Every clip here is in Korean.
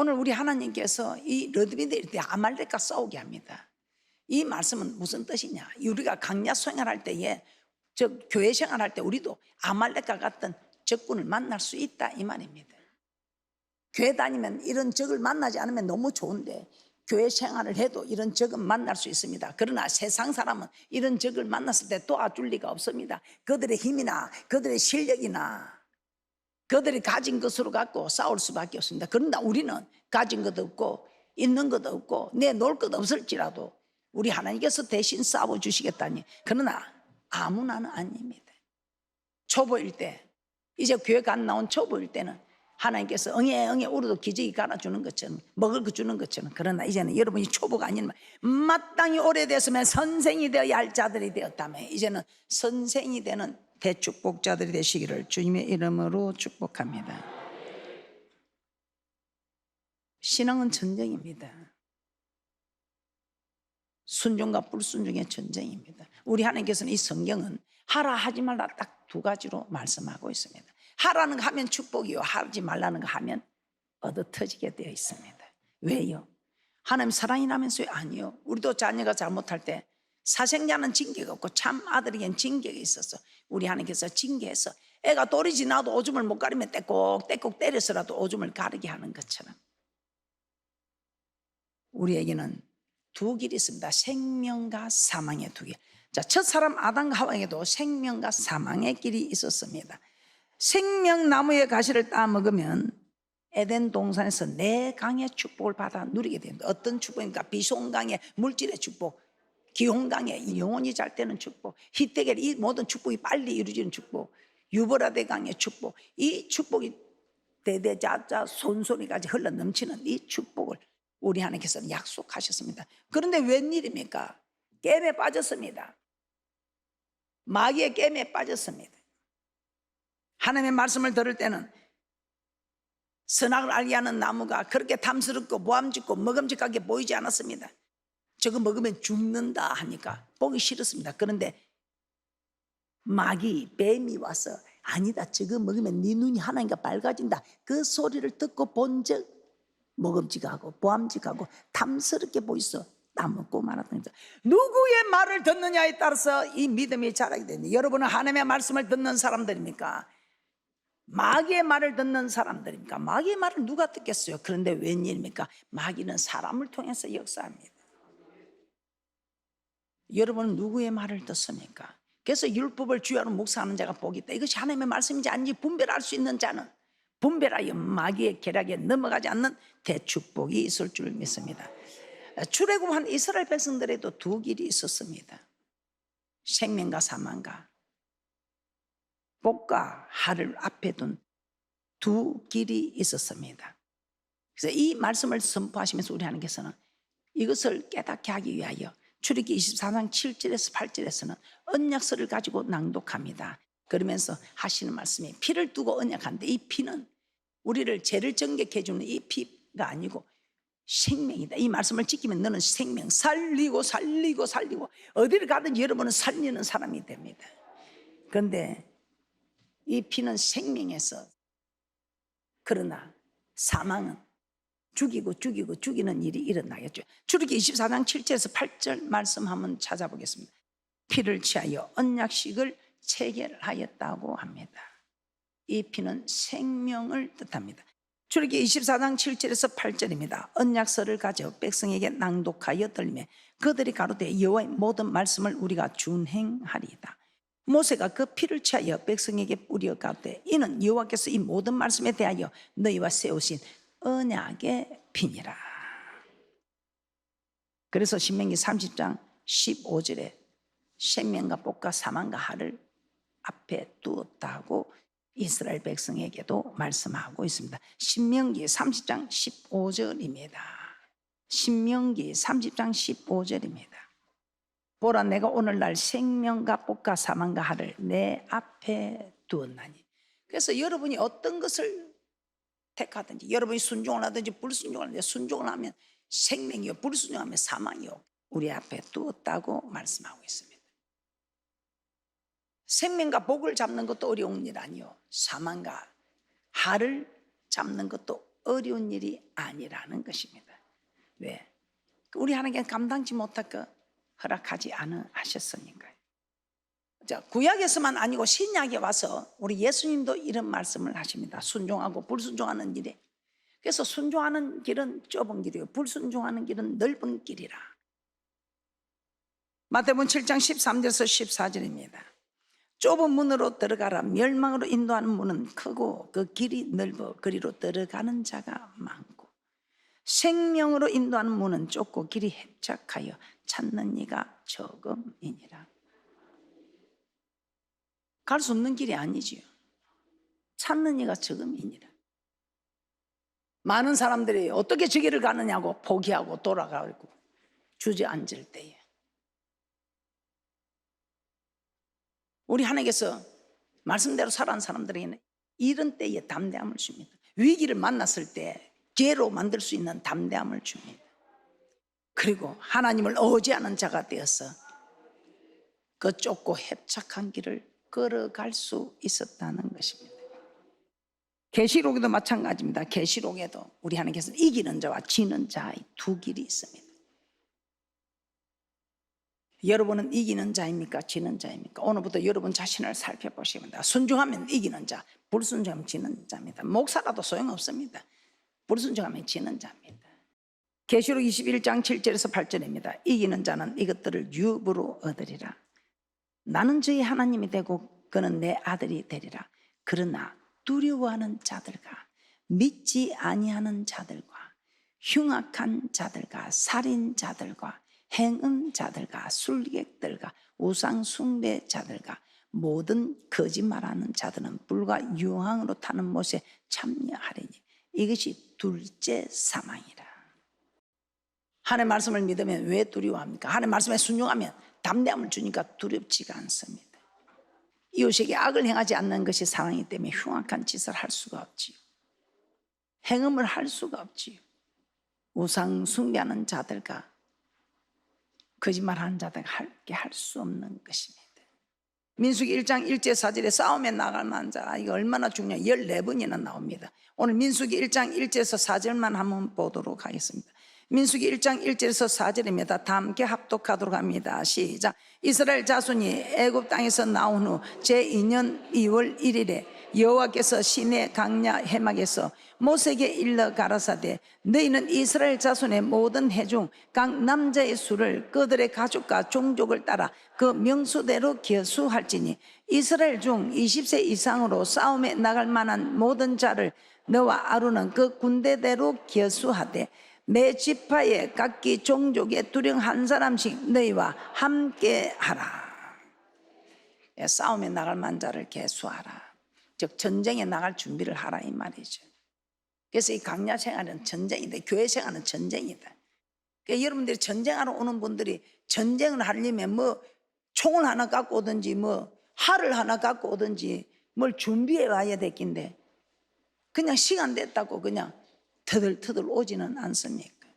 오늘 우리 하나님께서 이 르드비들 때 아말렉과 싸우게 합니다. 이 말씀은 무슨 뜻이냐? 우리가 강야 생활할 때에 교회 생활할 때 우리도 아말렉과 같은 적군을 만날 수 있다 이 말입니다. 교회 다니면 이런 적을 만나지 않으면 너무 좋은데 교회 생활을 해도 이런 적은 만날 수 있습니다. 그러나 세상 사람은 이런 적을 만났을 때 도와줄 리가 없습니다. 그들의 힘이나 그들의 실력이나 그들이 가진 것으로 갖고 싸울 수밖에 없습니다. 그런데 우리는 가진 것도 없고 있는 것도 없고 내놓을 것도 없을지라도 우리 하나님께서 대신 싸워주시겠다니. 그러나 아무나는 아닙니다. 초보일 때, 이제 교회가 안 나온 초보일 때는 하나님께서 응애 우리도 기저귀 갈아주는 것처럼 먹을 거 주는 것처럼. 그러나 이제는 여러분이 초보가 아니면 마땅히 오래됐으면 선생이 되어야 할 자들이 되었다며 이제는 선생이 되는 대축복자들이 되시기를 주님의 이름으로 축복합니다. 신앙은 전쟁입니다. 순종과 불순종의 전쟁입니다. 우리 하나님께서는 이 성경은 하라 하지 말라 딱 두 가지로 말씀하고 있습니다. 하라는 거 하면 축복이요, 하지 말라는 거 하면 얻어터지게 되어 있습니다. 왜요? 하나님 사랑이라면서요? 아니요. 우리도 자녀가 잘못할 때 사생자는 징계가 없고 참 아들에겐 징계가 있어서 우리 하나님께서 징계해서 애가 돌이 지나도 오줌을 못 가리면 떼꼭 때려서라도 오줌을 가르게 하는 것처럼 우리에게는 두 길이 있습니다. 생명과 사망의 두 길. 자, 첫 사람 아담과 하와에게도 생명과 사망의 길이 있었습니다. 생명나무의 가시를 따먹으면 에덴 동산에서 네 강의 축복을 받아 누리게 됩니다. 어떤 축복입니까? 비송강의 물질의 축복, 기홍강의 영혼이 잘 되는 축복, 희태겔 이 모든 축복이 빨리 이루어지는 축복, 유보라데 강의 축복, 이 축복이 대대자자 손소리까지 흘러넘치는 이 축복을 우리 하나님께서는 약속하셨습니다. 그런데 웬일입니까? 겜에 빠졌습니다. 마귀의 겜에 빠졌습니다. 하나님의 말씀을 들을 때는 선악을 알게 하는 나무가 그렇게 탐스럽고 모함짓고 먹음직하게 보이지 않았습니다. 저거 먹으면 죽는다 하니까 보기 싫었습니다. 그런데 마귀 뱀이 와서 아니다, 저거 먹으면 네 눈이 하나님과 밝아진다, 그 소리를 듣고 본즉 먹음직하고 보암직하고 탐스럽게 보이소 따먹고 말았던 거죠. 누구의 말을 듣느냐에 따라서 이 믿음이 자라게 됩니다. 여러분은 하나님의 말씀을 듣는 사람들입니까? 마귀의 말을 듣는 사람들입니까? 마귀의 말을 누가 듣겠어요? 그런데 웬일입니까? 마귀는 사람을 통해서 역사합니다. 여러분은 누구의 말을 듣습니까? 그래서 율법을 주야로 묵상하는 자가 복이 있다. 이것이 하나님의 말씀인지 아닌지 분별할 수 있는 자는 분별하여 마귀의 계략에 넘어가지 않는 대축복이 있을 줄 믿습니다. 출애굽한 이스라엘 백성들에도 두 길이 있었습니다. 생명과 사망과 복과 하를 앞에 둔 두 길이 있었습니다. 그래서 이 말씀을 선포하시면서 우리 하나님께서는 이것을 깨닫게 하기 위하여 출애굽기 24장 7절에서 8절에서는 언약서를 가지고 낭독합니다. 그러면서 하시는 말씀이 피를 두고 언약한데 이 피는 우리를 죄를 정결케 해주는 이 피가 아니고 생명이다. 이 말씀을 지키면 너는 생명 살리고 어디를 가든 여러분은 살리는 사람이 됩니다. 그런데 이 피는 생명에서, 그러나 사망은 죽이는 일이 일어나겠죠. 출애굽기 24장 7절에서 8절 말씀 한번 찾아보겠습니다. 피를 취하여 언약식을 체결하였다고 합니다. 이 피는 생명을 뜻합니다. 출애굽기 24장 7절에서 8절입니다. 언약서를 가져 백성에게 낭독하여 들리며 그들이 가로되 여호와의 모든 말씀을 우리가 준행하리이다. 모세가 그 피를 취하여 백성에게 뿌려 가로되 이는 여호와께서 이 모든 말씀에 대하여 너희와 세우신 언약의 피니라. 그래서 신명기 30장 15절에 생명과 복과 사망과 하를 앞에 두었다고 이스라엘 백성에게도 말씀하고 있습니다. 신명기 30장 15절입니다. 신명기 30장 15절입니다. 보라, 내가 오늘날 생명과 복과 사망과 하를 내 앞에 두었나니. 그래서 여러분이 어떤 것을 택하든지, 여러분이 순종을 하든지 불순종을 하든지, 순종을 하면 생명이요, 불순종하면 사망이요, 우리 앞에 두었다고 말씀하고 있습니다. 생명과 복을 잡는 것도 어려운 일 아니요, 사망과 하를 잡는 것도 어려운 일이 아니라는 것입니다. 왜? 우리 하나님께 감당치 못하고 허락하지 않으셨으니까요. 자, 구약에서만 아니고 신약에 와서 우리 예수님도 이런 말씀을 하십니다. 순종하고 불순종하는 길에. 그래서 순종하는 길은 좁은 길이요, 불순종하는 길은 넓은 길이라. 마태복음 7장 13절에서 14절입니다. 좁은 문으로 들어가라. 멸망으로 인도하는 문은 크고 그 길이 넓어 그리로 들어가는 자가 많고, 생명으로 인도하는 문은 좁고 길이 협착하여 찾는 이가 적음이니라. 갈 수 없는 길이 아니지요. 찾는 이가 적음이니라. 많은 사람들이 어떻게 저 길을 가느냐고 포기하고 돌아가고 주저앉을 때에 우리 하나님께서 말씀대로 살아온 사람들에게는 이런 때에 담대함을 줍니다. 위기를 만났을 때 기회로 만들 수 있는 담대함을 줍니다. 그리고 하나님을 의지하는 자가 되어서 그 좁고 협착한 길을 걸어갈 수 있었다는 것입니다. 계시록에도 마찬가지입니다. 계시록에도 우리 하나님께서는 이기는 자와 지는 자의 두 길이 있습니다. 여러분은 이기는 자입니까? 지는 자입니까? 오늘부터 여러분 자신을 살펴보십니다. 순종하면 이기는 자, 불순종하면 지는 자입니다. 목사라도 소용없습니다. 불순종하면 지는 자입니다. 계시록 21장 7절에서 8절입니다. 이기는 자는 이것들을 유업으로 얻으리라. 나는 저희 하나님이 되고 그는 내 아들이 되리라. 그러나 두려워하는 자들과 믿지 아니하는 자들과 흉악한 자들과 살인자들과 행음자들과 술객들과 우상숭배자들과 모든 거짓말하는 자들은 불과 유황으로 타는 못에 참여하리니 이것이 둘째 사망이라. 하나님의 말씀을 믿으면 왜 두려워합니까? 하나님의 말씀에 순종하면 담대함을 주니까 두렵지가 않습니다. 이웃에게 악을 행하지 않는 것이 사랑이기 때문에 흉악한 짓을 할 수가 없지요. 행음을 할 수가 없지요. 우상 숭배하는 자들과 거짓말하는 자들과 함께 할 수 없는 것입니다. 민수기 1장 1절 4절에 싸움에 나갈 만한 자, 이거 얼마나 중요해. 14번이나 나옵니다. 오늘 민수기 1장 1절에서 4절만 한번 보도록 하겠습니다. 민수기 1장 1절에서 4절입니다. 다 함께 합독하도록 합니다. 시작. 이스라엘 자손이 애굽 땅에서 나온 후 제2년 2월 1일에 여호와께서 시내 강야 해막에서 모세에게 일러 가라사대 너희는 이스라엘 자손의 모든 해중 각 남자의 수를 그들의 가족과 종족을 따라 그 명수대로 계수할지니 이스라엘 중 20세 이상으로 싸움에 나갈 만한 모든 자를 너와 아론은 그 군대대로 계수하되 매 지파의 각기 종족의 두령 한 사람씩 너희와 함께 하라. 싸움에 나갈 만한 자를 계수하라. 즉 전쟁에 나갈 준비를 하라 이 말이죠. 그래서 이 강야 생활은 전쟁이다. 교회 생활은 전쟁이다. 그러니까 여러분들이 전쟁하러 오는 분들이 전쟁을 하려면 뭐 총을 하나 갖고 오든지 뭐 활을 하나 갖고 오든지 뭘 준비해 와야 됐긴데 그냥 시간 됐다고 그냥 터들터들 오지는 않습니까?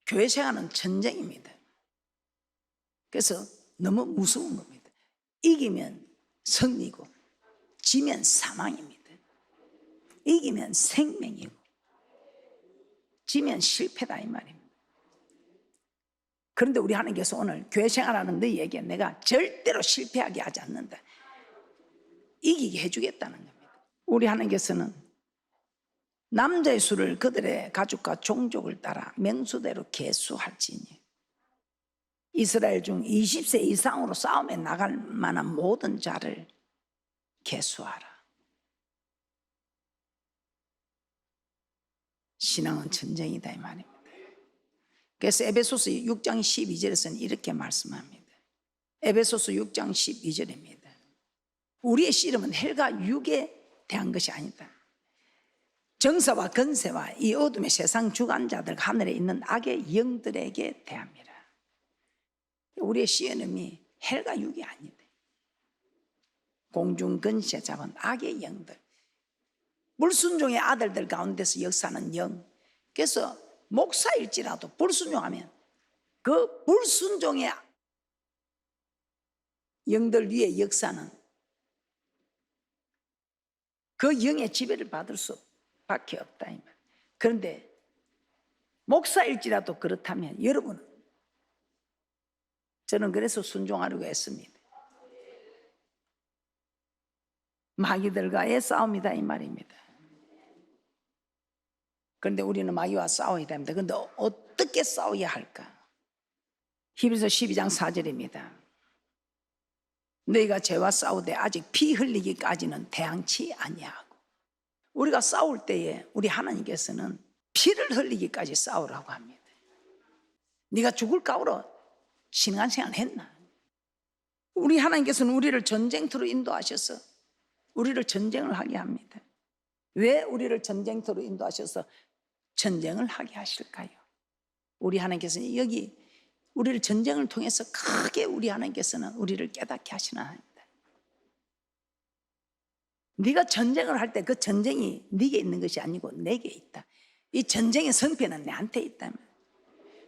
교회 생활은 전쟁입니다. 그래서 너무 무서운 겁니다. 이기면 승리고 지면 사망입니다. 이기면 생명이고 지면 실패다 이 말입니다. 그런데 우리 하나님께서 오늘 교회 생활하는 너희에게 내가 절대로 실패하게 하지 않는다. 이기게 해주겠다는 겁니다. 우리 하나님께서는 남자의 수를 그들의 가족과 종족을 따라 명수대로 계수할지니 이스라엘 중 20세 이상으로 싸움에 나갈 만한 모든 자를 계수하라. 신앙은 전쟁이다 이 말입니다. 그래서 에베소서 6장 12절에서는 이렇게 말씀합니다. 에베소서 6장 12절입니다. 우리의 씨름은 혈과 육에 대한 것이 아니다. 정사와 건세와 이 어둠의 세상 주관자들 하늘에 있는 악의 영들에게 대합니다. 우리의 씨름이 혈과 육이 아니다. 공중 건세 잡은 악의 영들, 불순종의 아들들 가운데서 역사하는 영. 그래서 목사일지라도 불순종하면 그 불순종의 영들 위에 역사는 그 영의 지배를 받을 수밖에 없다 이 말. 그런데 목사일지라도 그렇다면 여러분은, 저는 그래서 순종하려고 했습니다. 마귀들과의 싸움이다 이 말입니다. 그런데 우리는 마귀와 싸워야 됩니다. 그런데 어떻게 싸워야 할까? 히브리서 12장 4절입니다. 너희가 죄와 싸우되 아직 피 흘리기까지는 대항치 아니하고. 우리가 싸울 때에 우리 하나님께서는 피를 흘리기까지 싸우라고 합니다. 네가 죽을 각오로 신앙생활 했나? 우리 하나님께서는 우리를 전쟁터로 인도하셔서 우리를 전쟁을 하게 합니다. 왜 우리를 전쟁터로 인도하셔서 전쟁을 하게 하실까요? 우리 하나님께서는 여기 우리를 전쟁을 통해서 크게 우리 하나님께서는 우리를 깨닫게 하시는 하나님입니다. 네가 전쟁을 할 때 그 전쟁이 네게 있는 것이 아니고 내게 있다. 이 전쟁의 성패는 내한테 있다.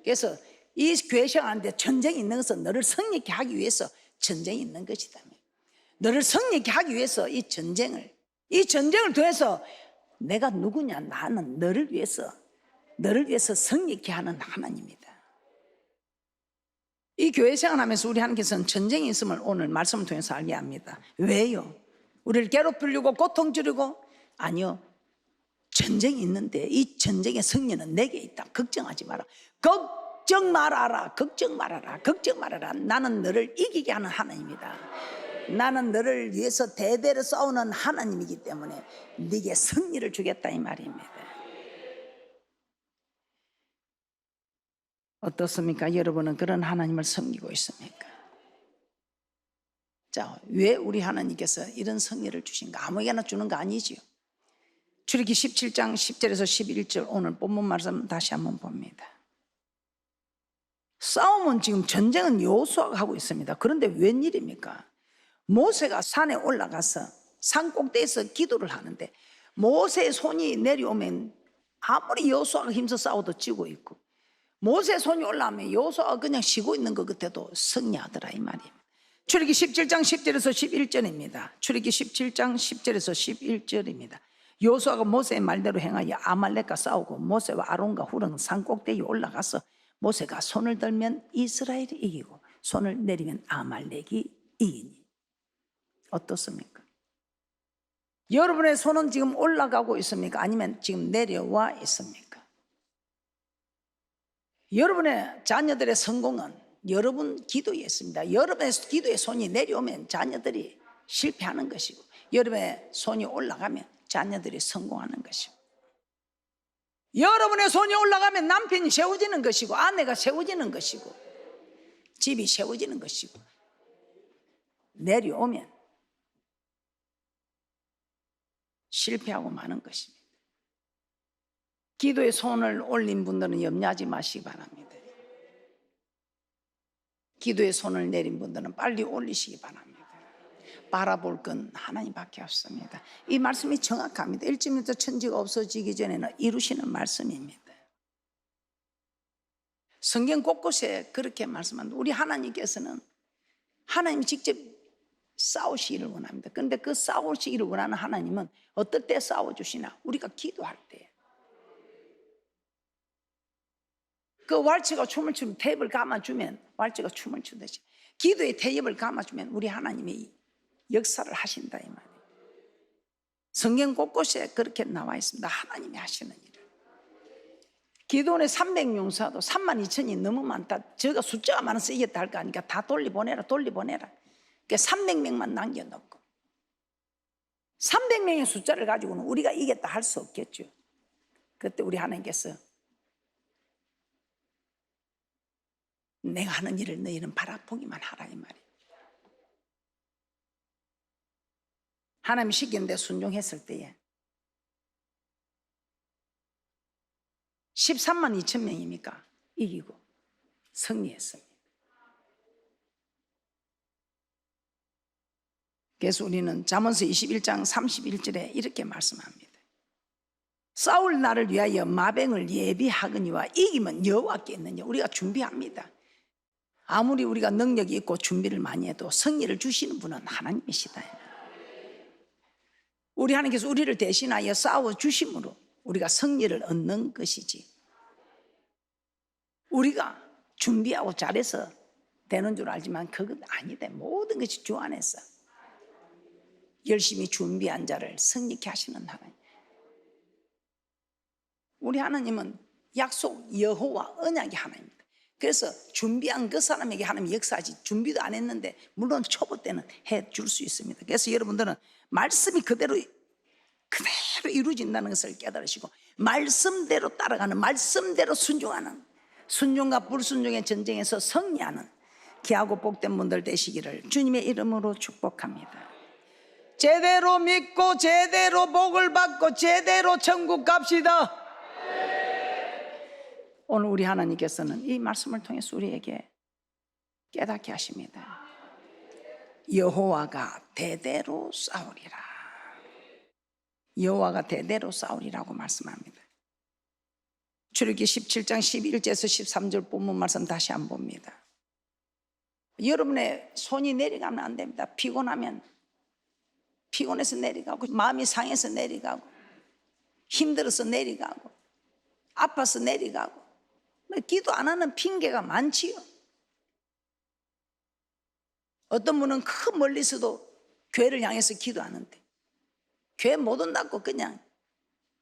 그래서 이 교회 생활하는데 전쟁이 있는 것은 너를 성립케 하기 위해서 전쟁이 있는 것이다. 너를 성립케 하기 위해서 이 전쟁을 통해서 내가 누구냐? 나는 너를 위해서 성립케 하는 하나님입니다. 이 교회 생활하면서 우리 하나님께서는 전쟁이 있음을 오늘 말씀을 통해서 알게 합니다. 왜요? 우리를 괴롭히려고 고통 주려고? 아니요. 전쟁이 있는데 이 전쟁의 승리는 내게 있다. 걱정하지 마라. 걱정 말아라. 걱정 말아라. 걱정 말아라. 나는 너를 이기게 하는 하나님이다. 나는 너를 위해서 대대로 싸우는 하나님이기 때문에 네게 승리를 주겠다 이 말입니다. 어떻습니까? 여러분은 그런 하나님을 섬기고 있습니까? 자, 왜 우리 하나님께서 이런 승리를 주신가? 아무에게나 주는 거 아니지요. 출애굽기 17장 10절에서 11절 오늘 본문 말씀 다시 한번 봅니다. 싸움은 지금 전쟁은 여호수아가 하고 있습니다. 그런데 웬일입니까? 모세가 산에 올라가서 산 꼭대기에서 기도를 하는데 모세의 손이 내려오면 아무리 여호수아가 힘써 싸워도 지고 있고 모세의 손이 올라오면 여호수아가 그냥 쉬고 있는 것 같아도 승리하더라 이 말입니다. 출애굽기 17장 10절에서 11절입니다. 출애굽기 17장 10절에서 11절입니다. 여호수아가 모세의 말대로 행하여 아말렉과 싸우고 모세와 아론과 훌은 산 꼭대기에 올라가서 모세가 손을 들면 이스라엘이 이기고 손을 내리면 아말렉이 이기니. 어떻습니까? 여러분의 손은 지금 올라가고 있습니까? 아니면 지금 내려와 있습니까? 여러분의 자녀들의 성공은 여러분 기도에 있습니다. 여러분의 기도에 손이 내려오면 자녀들이 실패하는 것이고 여러분의 손이 올라가면 자녀들이 성공하는 것이고 여러분의 손이 올라가면 남편이 세워지는 것이고 아내가 세워지는 것이고 집이 세워지는 것이고 내려오면 실패하고 마는 것입니다. 기도에 손을 올린 분들은 염려하지 마시기 바랍니다. 기도에 손을 내린 분들은 빨리 올리시기 바랍니다. 바라볼 건 하나님밖에 없습니다. 이 말씀이 정확합니다. 일찍부터 천지가 없어지기 전에는 이루시는 말씀입니다. 성경 곳곳에 그렇게 말씀합니다. 우리 하나님께서는 하나님이 직접 싸우시기를 원합니다. 그런데 그 싸우시기를 원하는 하나님은 어떨 때 싸워주시나? 우리가 기도할 때. 그 왈츠가 춤을 추면 테이프를 감아주면 왈츠가 춤을 추듯이 기도의 테이프를 감아주면 우리 하나님이 역사를 하신다 이 말이에요. 성경 곳곳에 그렇게 나와 있습니다. 하나님이 하시는 일을. 기도원의 300용사도 32,000이 너무 많다. 저가 숫자가 많아서 이겼다 할 거 아니까 다 돌려보내라. 그러니까 300명만 남겨놓고 300명의 숫자를 가지고는 우리가 이겼다 할 수 없겠죠. 그때 우리 하나님께서 내가 하는 일을 너희는 바라보기만 하라 이 말이에요. 하나님이 시키는데 순종했을 때에 13만 2천 명이니까 이기고 승리했습니다. 그래서 우리는 잠언서 21장 31절에 이렇게 말씀합니다. 싸울 날을 위하여 마병을 예비하거니와 이기면 여호와께 있느냐. 우리가 준비합니다. 아무리 우리가 능력이 있고 준비를 많이 해도 승리를 주시는 분은 하나님이시다. 우리 하나님께서 우리를 대신하여 싸워주심으로 우리가 승리를 얻는 것이지, 우리가 준비하고 잘해서 되는 줄 알지만 그건 아니다. 모든 것이 주 안에서 열심히 준비한 자를 승리케 하시는 하나님. 우리 하나님은 약속 여호와 언약의 하나님입니다. 그래서 준비한 그 사람에게 하나님이 역사하지, 준비도 안 했는데 물론 초보 때는 해줄 수 있습니다. 그래서 여러분들은 말씀이 그대로 이루어진다는 것을 깨달으시고 말씀대로 따라가는, 말씀대로 순종하는, 순종과 불순종의 전쟁에서 승리하는 귀하고 복된 분들 되시기를 주님의 이름으로 축복합니다. 제대로 믿고 제대로 복을 받고 제대로 천국 갑시다. 오늘 우리 하나님께서는 이 말씀을 통해서 우리에게 깨닫게 하십니다. 여호와가 대대로 싸우리라. 여호와가 대대로 싸우리라고 말씀합니다. 출애굽기 17장 11절에서 13절 본문 말씀 다시 한번 봅니다. 여러분의 손이 내려가면 안 됩니다. 피곤하면 피곤해서 내려가고, 마음이 상해서 내려가고, 힘들어서 내려가고, 아파서 내려가고, 기도 안 하는 핑계가 많지요. 어떤 분은 큰 멀리서도 교회를 향해서 기도하는데 교회 못 온다고 그냥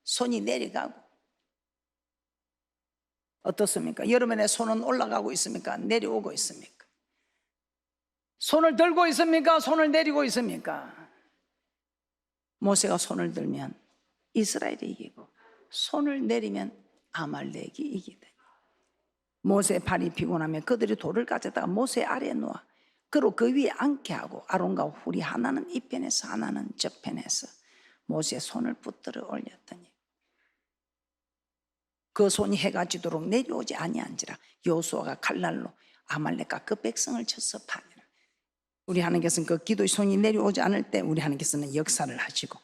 손이 내려가고. 어떻습니까? 여러분의 손은 올라가고 있습니까? 내려오고 있습니까? 손을 들고 있습니까? 손을 내리고 있습니까? 모세가 손을 들면 이스라엘이 이기고 손을 내리면 아말렉이 이기다. 모세의 팔이 피곤하면 그들이 돌을 가져다가 모세 아래에 놓아 그로 그 위에 앉게 하고 아론과 훌이 하나는 이편에서 하나는 저편에서 모세의 손을 붙들어 올렸더니 그 손이 해가 지도록 내려오지 아니한지라 여호수아가 칼날로 아말렉과 그 백성을 쳐서 파니라. 우리 하나님께서는 그 기도의 손이 내려오지 않을 때 우리 하나님께서는 역사를 하시고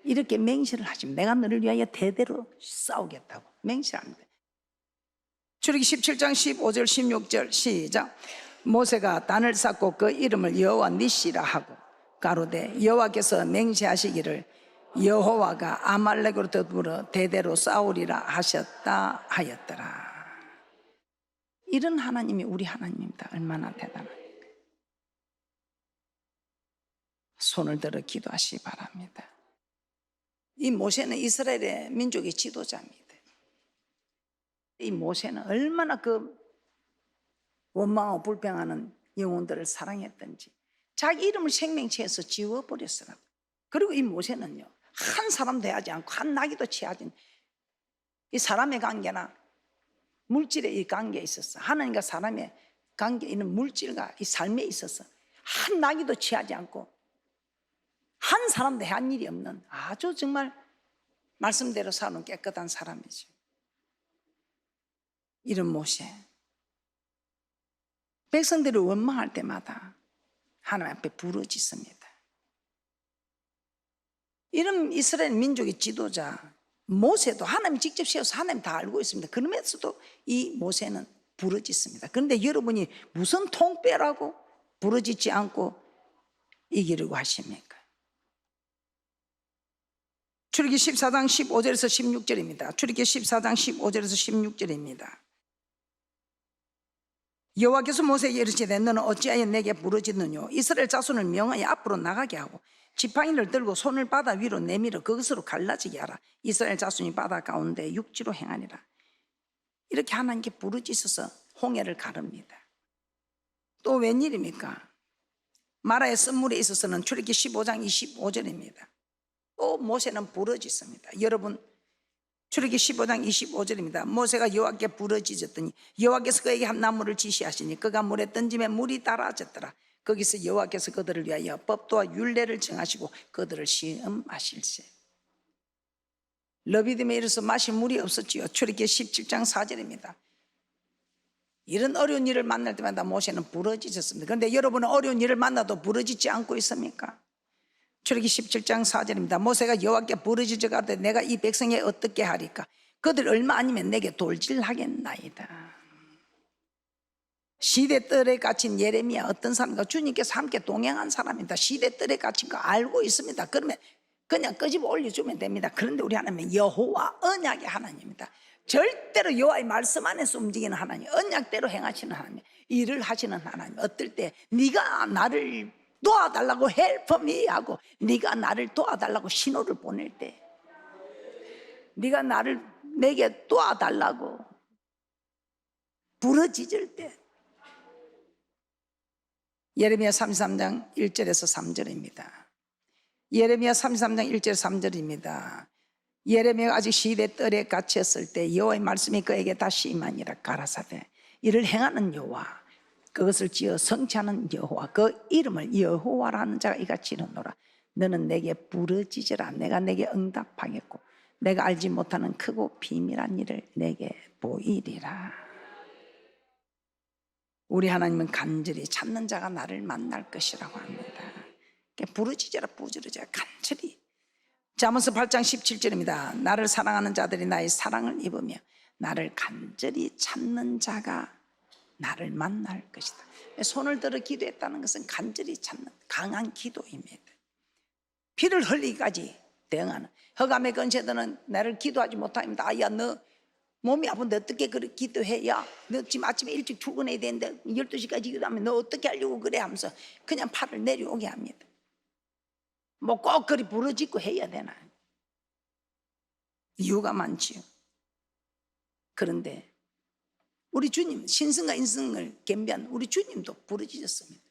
이렇게 맹세를 하시면 내가 너를 위하여 대대로 싸우겠다고 맹세합니다. 출애굽기 17장 15절 16절 시작. 모세가 단을 쌓고 그 이름을 여호와 니시라 하고 가로되 여호와께서 맹세하시기를 여호와가 아말렉으로 더불어 대대로 싸우리라 하셨다 하였더라. 이런 하나님이 우리 하나님입니다. 얼마나 대단합니까? 손을 들어 기도하시기 바랍니다. 이 모세는 이스라엘의 민족의 지도자입니다. 이 모세는 얼마나 그 원망하고 불평하는 영혼들을 사랑했던지 자기 이름을 생명체에서 지워버렸어요. 그리고 이 모세는요, 한 사람 대하지 않고 한 나귀도 취하지, 이 사람의 관계나 물질의 이 관계에 있어서 하나님과 사람의 관계에 있는 물질과 이 삶에 있어서 한 나귀도 취하지 않고 한 사람 대한 일이 없는 아주 정말 말씀대로 사는 깨끗한 사람이죠. 이런 모세, 백성들을 원망할 때마다 하나님 앞에 부르짖습니다. 이런 이스라엘 민족의 지도자 모세도 하나님 직접 세워서 하나님 다 알고 있습니다. 그러면서도 이 모세는 부르짖습니다. 그런데 여러분이 무슨 통빼라고 부르짖지 않고 이기려고 하십니까? 출애굽기 14장 15절에서 16절입니다. 출애굽기 14장 15절에서 16절입니다. 여호와께서 모세에게 이르시되 너는 어찌하여 내게 부르짖느뇨? 이스라엘 자손을 명하여 앞으로 나가게 하고 지팡이를 들고 손을 바다 위로 내밀어 그것으로 갈라지게 하라. 이스라엘 자손이 바다 가운데 육지로 행하니라. 이렇게 하나님께 부르짖어서 홍해를 가릅니다. 또 웬일입니까? 마라의 쓴물에 있어서는 출애굽기 15장 25절입니다. 또 모세는 부르짖습니다. 여러분, 출애굽기 15장 25절입니다. 모세가 여호와께 부르짖었더니 여호와께서 그에게 한 나무를 지시하시니 그가 물에 던지면 물이 달아졌더라. 거기서 여호와께서 그들을 위하여 법도와 율례를 정하시고 그들을 시험하실세. 러비딤에 이르러서 마실 물이 없었지요. 출애굽기 17장 4절입니다. 이런 어려운 일을 만날 때마다 모세는 부르짖었습니다. 그런데 여러분은 어려운 일을 만나도 부르짖지 않고 있습니까? 출애굽기 17장 4절입니다. 모세가 여호와께 부르짖어 가되 내가 이 백성에 어떻게 하리까? 그들 얼마 아니면 내게 돌질하겠나이다. 시대뜰에 갇힌 예레미야 어떤 사람인가? 주님께서 함께 동행한 사람입니다. 시대뜰에 갇힌 거 알고 있습니다. 그러면 그냥 끄집어 올려주면 됩니다. 그런데 우리 하나님은 여호와 언약의 하나님입니다. 절대로 여호와의 말씀 안에서 움직이는 하나님, 언약대로 행하시는 하나님, 일을 하시는 하나님. 어떨 때 네가 나를 도와달라고 help me 하고, 네가 나를 도와달라고 신호를 보낼 때, 네가 나를 내게 도와달라고 부르짖을 때, 예레미야 33장 1절에서 3절입니다. 예레미야 33장 1절 3절입니다. 예레미야가 아직 시대 뜰에 갇혔을 때 여호와의 말씀이 그에게 다시 임하니라. 가라사대 이를 행하는 여호와, 그것을 지어 성취하는 여호와, 그 이름을 여호와라는 자가 이같이 이르노라. 너는 내게 부르짖으라. 내가 내게 응답하겠고 내가 알지 못하는 크고 비밀한 일을 내게 보이리라. 우리 하나님은 간절히 찾는 자가 나를 만날 것이라고 합니다. 부르짖으라, 부르짖으라, 간절히. 잠언서 8장 17절입니다. 나를 사랑하는 자들이 나의 사랑을 입으며 나를 간절히 찾는 자가 나를 만날 것이다. 손을 들어 기도했다는 것은 간절히 찾는 강한 기도입니다. 피를 흘리기까지 대응하는. 흑암의 건세들은 나를 기도하지 못합니다. 아야, 너 몸이 아픈데 어떻게 그렇게 기도해? 야, 너 지금 아침에 일찍 출근해야 되는데 12시까지 기도하면 너 어떻게 하려고 그래? 하면서 그냥 팔을 내려오게 합니다. 뭐 꼭 그리 부르짖고 해야 되나? 이유가 많지요. 그런데 우리 주님, 신성과 인성을 겸비한 우리 주님도 부르짖었습니다.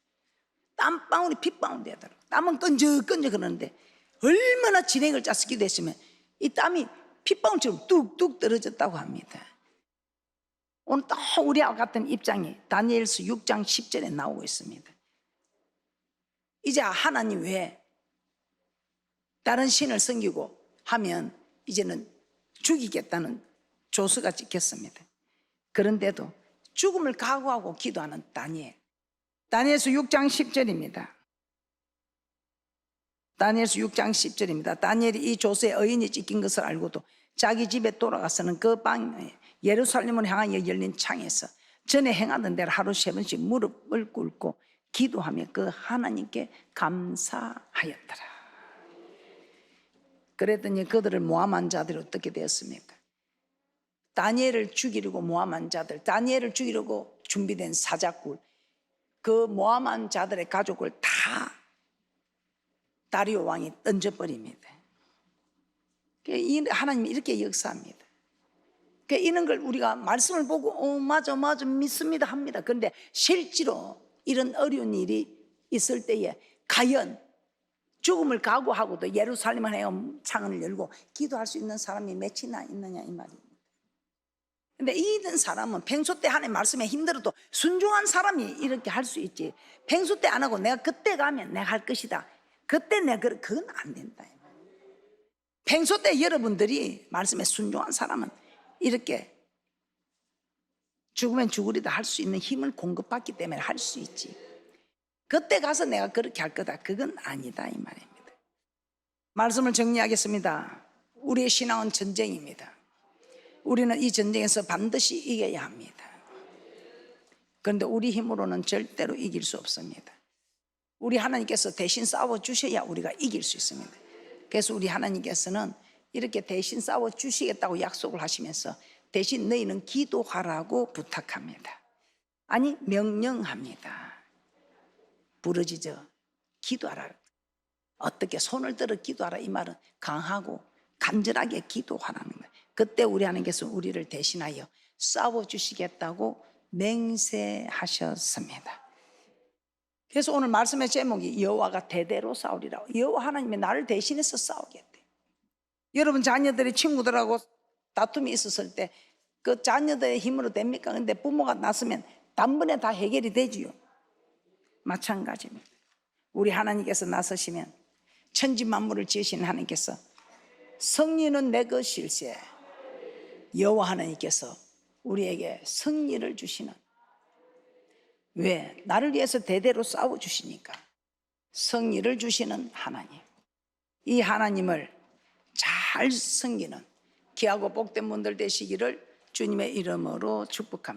땀방울이 핏방울 되더라고요. 땀은 끈적끈적 그러는데 얼마나 진행을 짜서 기도했으면 이 땀이 핏방울처럼 뚝뚝 떨어졌다고 합니다. 오늘 또 우리와 같은 입장이 다니엘서 6장 10절에 나오고 있습니다. 이제 하나님 외에 다른 신을 섬기고 하면 이제는 죽이겠다는 조서가 찍혔습니다. 그런데도 죽음을 각오하고 기도하는 다니엘. 다니엘서 6장 10절입니다. 다니엘서 6장 10절입니다. 다니엘이 이 조서에 의인이 찍힌 것을 알고도 자기 집에 돌아가서는 그 방에 예루살렘을 향하여 열린 창에서 전에 행하던 대로 하루 3번씩 무릎을 꿇고 기도하며 그 하나님께 감사하였더라. 그랬더니 그들을 모함한 자들이 어떻게 되었습니까? 다니엘을 죽이려고 모함한 자들, 다니엘을 죽이려고 준비된 사자굴, 그 모함한 자들의 가족을 다 다리오 왕이 던져버립니다. 하나님이 이렇게 역사합니다. 이런 걸 우리가 말씀을 보고 맞아 믿습니다 합니다. 그런데 실제로 이런 어려운 일이 있을 때에 과연 죽음을 각오하고도 예루살렘을 향해 창을 열고 기도할 수 있는 사람이 몇이나 있느냐 이 말입니다. 근데 이런 사람은 평소 때 하나님 말씀에 힘들어도 순종한 사람이 이렇게 할 수 있지. 평소 때 안 하고 내가 그때 가면 내가 할 것이다. 그때 내가 그건 안 된다. 평소 때 여러분들이 말씀에 순종한 사람은 이렇게 죽으면 죽으리다 할 수 있는 힘을 공급받기 때문에 할 수 있지. 그때 가서 내가 그렇게 할 거다, 그건 아니다 이 말입니다. 말씀을 정리하겠습니다. 우리의 신앙은 전쟁입니다. 우리는 이 전쟁에서 반드시 이겨야 합니다. 그런데 우리 힘으로는 절대로 이길 수 없습니다. 우리 하나님께서 대신 싸워주셔야 우리가 이길 수 있습니다. 그래서 우리 하나님께서는 이렇게 대신 싸워주시겠다고 약속을 하시면서 대신 너희는 기도하라고 부탁합니다. 아니 명령합니다. 부르짖어 기도하라. 어떻게 손을 들어 기도하라 이 말은 강하고 간절하게 기도하라는 거예요. 그때 우리 하나님께서 우리를 대신하여 싸워주시겠다고 맹세하셨습니다. 그래서 오늘 말씀의 제목이 여호와가 대대로 싸우리라. 여호와 하나님이 나를 대신해서 싸우겠대. 여러분 자녀들이 친구들하고 다툼이 있었을 때 그 자녀들의 힘으로 됩니까? 근데 부모가 나서면 단번에 다 해결이 되지요. 마찬가지입니다. 우리 하나님께서 나서시면 천지 만물을 지으신 하나님께서 승리는 내 것일세. 여호와 하나님께서 우리에게 승리를 주시는, 왜? 나를 위해서 대대로 싸워주시니까 승리를 주시는 하나님. 이 하나님을 잘 섬기는 귀하고 복된 분들 되시기를 주님의 이름으로 축복합니다.